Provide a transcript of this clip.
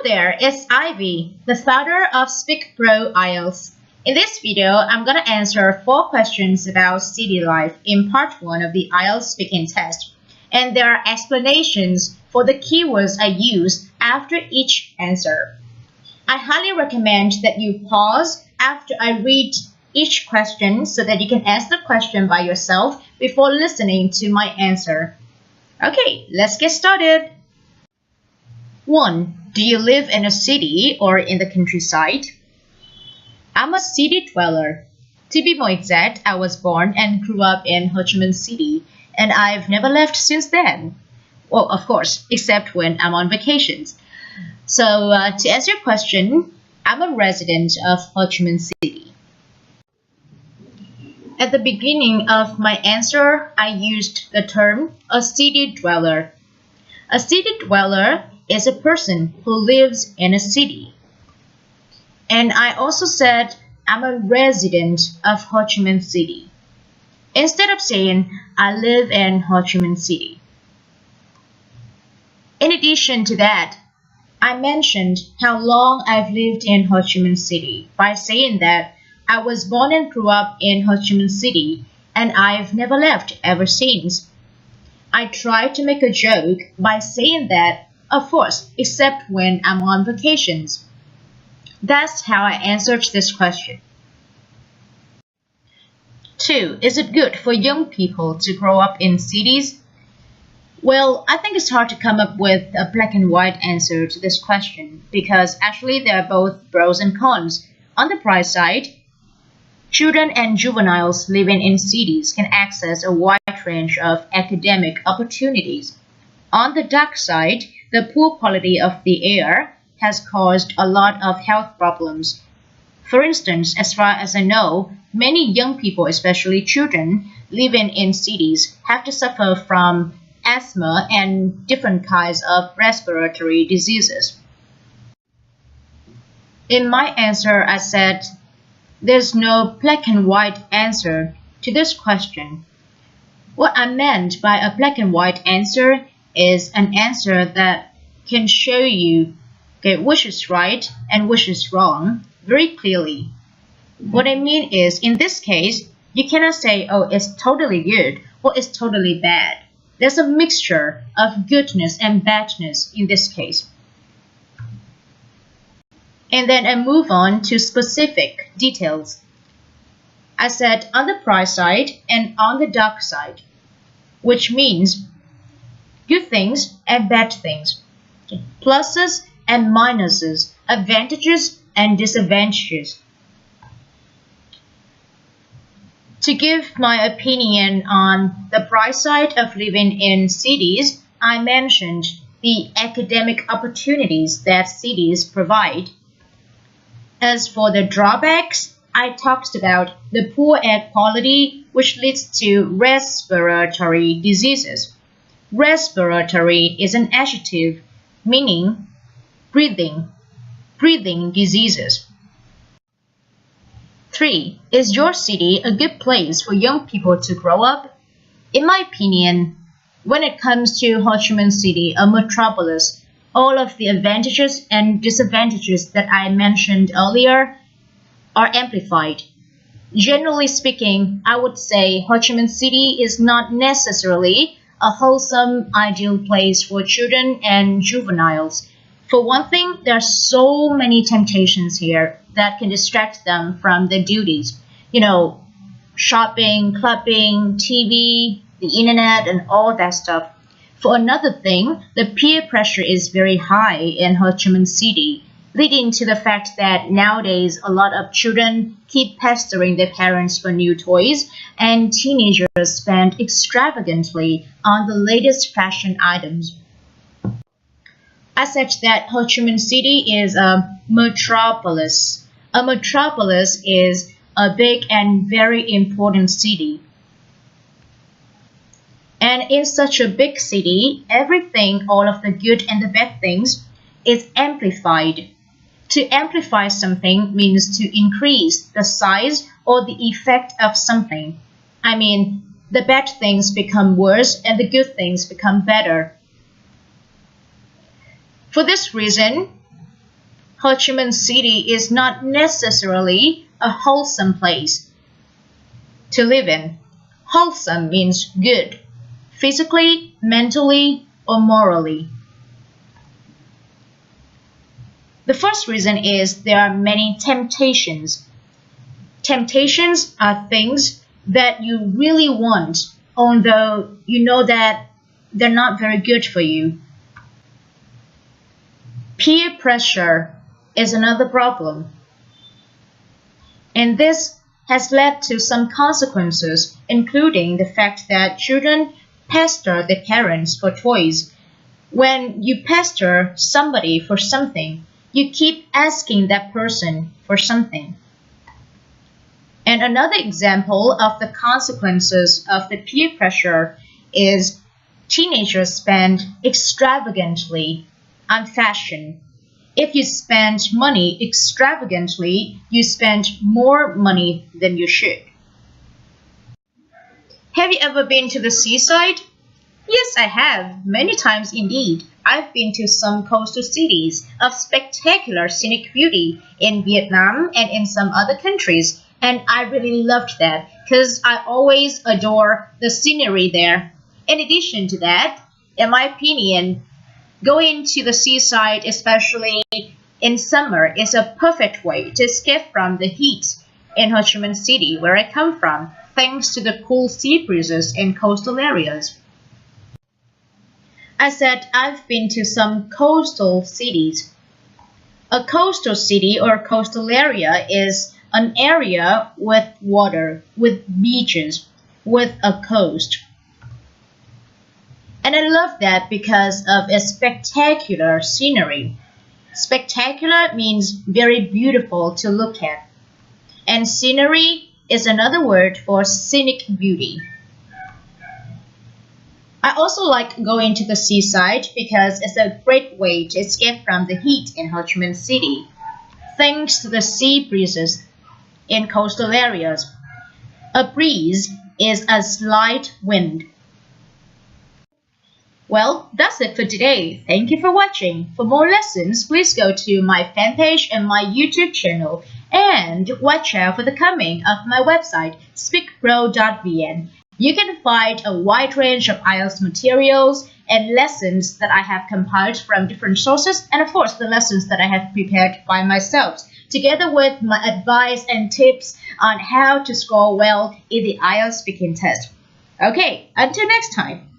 there, it's Ivy, the founder of Speak Pro IELTS. In this video, I'm going to answer 4 questions about city life in part 1 of the IELTS speaking test. And there are explanations for the keywords I use after each answer. I highly recommend that you pause after I read each question so that you can ask the question by yourself before listening to my answer. Okay, let's get started. 1. Do you live in a city or in the countryside? I'm a city dweller. To be more exact, I was born and grew up in Ho Chi Minh City, and I've never left since then. Well, of course, except when I'm on vacations. So, to answer your question, I'm a resident of Ho Chi Minh City. At the beginning of my answer, I used the term a city dweller. A city dweller is a person who lives in a city. And I also said I'm a resident of Ho Chi Minh City, instead of saying I live in Ho Chi Minh City. In addition to that, I mentioned how long I've lived in Ho Chi Minh City by saying that I was born and grew up in Ho Chi Minh City and I've never left ever since. I tried to make a joke by saying that, of course, except when I'm on vacations. That's how I answered this question. 2. Is it good for young people to grow up in cities? Well, I think it's hard to come up with a black and white answer to this question because actually there are both pros and cons. On the bright side, children and juveniles living in cities can access a wide range of academic opportunities. On the dark side, the poor quality of the air has caused a lot of health problems. For instance, as far as I know, many young people, especially children, living in cities have to suffer from asthma and different kinds of respiratory diseases. In my answer, I said there's no black and white answer to this question. What I meant by a black and white answer is an answer that can show you which is right and which is wrong very clearly. What I mean is, in this case, you cannot say, oh, it's totally good or it's totally bad. There's a mixture of goodness and badness in this case. And then I move on to specific details. I said on the bright side and on the dark side, which means good things and bad things, pluses and minuses, advantages and disadvantages. To give my opinion on the bright side of living in cities, I mentioned the academic opportunities that cities provide. As for the drawbacks, I talked about the poor air quality, which leads to respiratory diseases. Respiratory is an adjective meaning breathing diseases. 3. Is your city a good place for young people to grow up? In my opinion, when it comes to Ho Chi Minh City, a metropolis, all of the advantages and disadvantages that I mentioned earlier are amplified. Generally speaking, I would say Ho Chi Minh City is not necessarily a wholesome, ideal place for children and juveniles. For one thing, there are so many temptations here that can distract them from their duties. Shopping, clubbing, TV, the internet, and all that stuff. For another thing, the peer pressure is very high in Ho Chi Minh City, leading to the fact that nowadays a lot of children keep pestering their parents for new toys, and teenagers spend extravagantly on the latest fashion items. I said that Ho Chi Minh City is a metropolis. A metropolis is a big and very important city. And in such a big city, everything, all of the good and the bad things, is amplified. To amplify something means to increase the size or the effect of something. I mean, the bad things become worse and the good things become better. For this reason, Ho Chi Minh City is not necessarily a wholesome place to live in. Wholesome means good, physically, mentally, or morally. The first reason is there are many temptations. Temptations are things that you really want, although you know that they're not very good for you. Peer pressure is another problem, and this has led to some consequences, including the fact that children pester their parents for toys. When you pester somebody for something, you keep asking that person for something. And another example of the consequences of the peer pressure is teenagers spend extravagantly on fashion. If you spend money extravagantly, you spend more money than you should. Have you ever been to the seaside? Yes, I have, many times indeed. I've been to some coastal cities of spectacular scenic beauty in Vietnam and in some other countries, and I really loved that because I always adore the scenery there. In addition to that, in my opinion, going to the seaside, especially in summer, is a perfect way to escape from the heat in Ho Chi Minh City, where I come from, thanks to the cool sea breezes in coastal areas. I said I've been to some coastal cities. A coastal city or coastal area is an area with water, with beaches, with a coast. And I love that because of its spectacular scenery. Spectacular means very beautiful to look at. And scenery is another word for scenic beauty. I also like going to the seaside because it's a great way to escape from the heat in Ho Chi Minh City, thanks to the sea breezes in coastal areas. A breeze is a slight wind. Well, that's it for today. Thank you for watching. For more lessons, please go to my fan page and my YouTube channel, and watch out for the coming of my website, speakpro.vn. You can find a wide range of IELTS materials and lessons that I have compiled from different sources, and of course the lessons that I have prepared by myself, together with my advice and tips on how to score well in the IELTS speaking test. Okay, until next time.